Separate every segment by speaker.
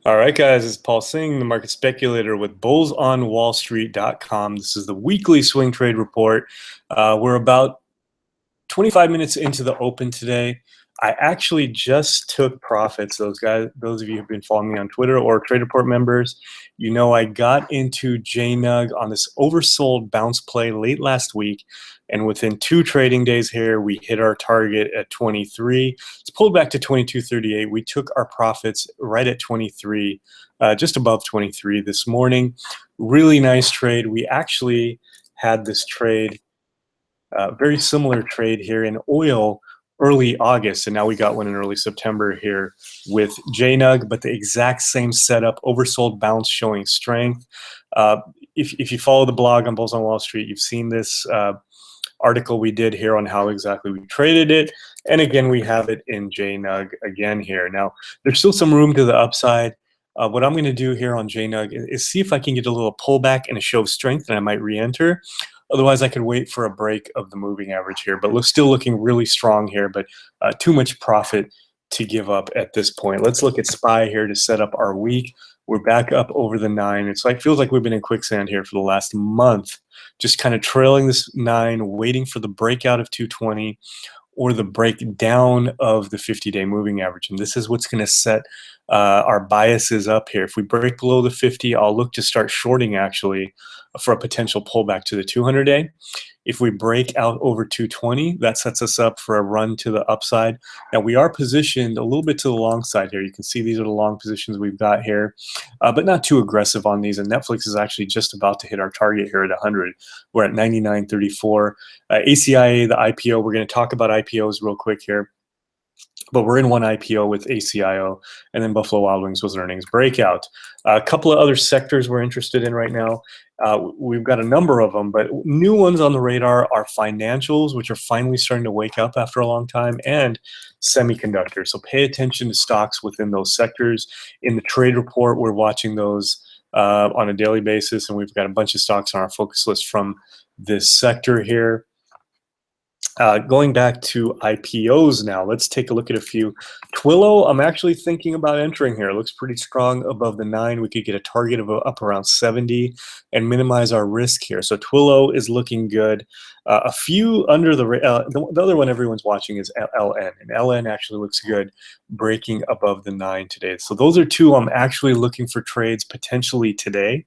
Speaker 1: All right, guys, it's Paul Singh, the market speculator with bullsonwallstreet.com. This is the weekly swing trade report. We're about 25 minutes into the open today. I actually just took profits. Those of you who've been following me on Twitter or Trade Report members, you know I got into JNUG on this oversold bounce play late last week, and within 2 trading days here, we hit our target at 23. It's pulled back to 22.38. We took our profits right at 23, just above 23 this morning. Really nice trade. We actually had this trade very similar trade here in oil early August, and now we got one in early September here with JNUG, but the exact same setup, oversold bounce showing strength. If you follow the blog on Bulls on Wall Street, you've seen this article we did here on how exactly we traded it. And again, we have it in JNUG again here. Now, there's still some room to the upside. What I'm going to do here on JNUG is see if I can get a little pullback and a show of strength, and I might re-enter. Otherwise, I could wait for a break of the moving average here, but still looking really strong here, but too much profit to give up at this point. Let's look at SPY here to set up our week. We're back up over the 9. Feels like we've been in quicksand here for the last month, just kind of trailing this 9, waiting for the breakout of 220 or the breakdown of the 50-day moving average. And this is what's going to set our biases up here. If we break below the 50, I'll look to start shorting actually for a potential pullback to the 200-day. If we break out over 220, that sets us up for a run to the upside. Now, we are positioned a little bit to the long side here. You can see these are the long positions we've got here, but not too aggressive on these. And Netflix is actually just about to hit our target here at 100. We're at 99.34. ACIA, the IPO, we're going to talk about IPOs real quick here. But we're in one IPO with ACIO, and then Buffalo Wild Wings was an earnings breakout. A couple of other sectors we're interested in right now. We've got a number of them, but new ones on the radar are financials, which are finally starting to wake up after a long time, and semiconductors. So pay attention to stocks within those sectors. In the trade report, we're watching those on a daily basis, and we've got a bunch of stocks on our focus list from this sector here. Going back to IPOs now, let's take a look at a few. Twilio, I'm actually thinking about entering here. It looks pretty strong above the 9. We could get a target of up around 70 and minimize our risk here. So Twilio is looking good. A few under the other one everyone's watching is LN, and LN actually looks good, breaking above the 9 today. So those are two I'm actually looking for trades potentially today.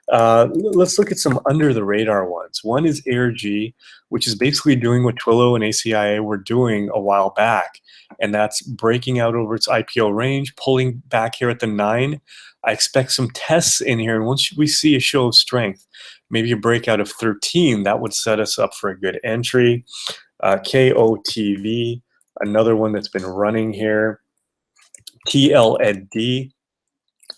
Speaker 1: Let's look at some under the radar ones. One is AirG, which is basically doing what Twilio and ACIA were doing a while back, and that's breaking out over its IPO range, pulling back here at the 9. I expect some tests in here, and once we see a show of strength, maybe a breakout of 13, that would set us up for a good entry. KOTV, another one that's been running here. TLND.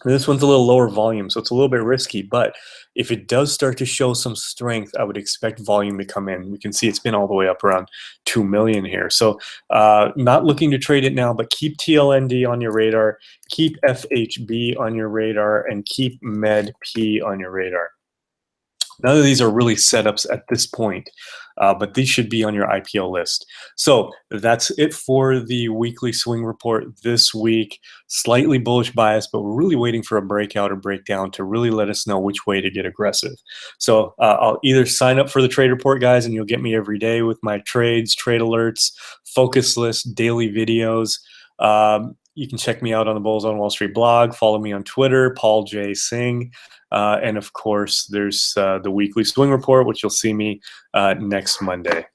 Speaker 1: This one's a little lower volume, so it's a little bit risky, but if it does start to show some strength, I would expect volume to come in. We can see it's been all the way up around 2 million here. So not looking to trade it now, but keep TLND on your radar, keep FHB on your radar, and keep MEDP on your radar. None of these are really setups at this point, but these should be on your IPO list. So that's it for the weekly swing report this week. Slightly bullish bias, but we're really waiting for a breakout or breakdown to really let us know which way to get aggressive. So I'll either sign up for the trade report, guys, and you'll get me every day with my trades, trade alerts, focus list, daily videos. You can check me out on the Bulls on Wall Street blog. Follow me on Twitter, Paul J. Singh. And of course, there's the weekly swing report, which you'll see me next Monday.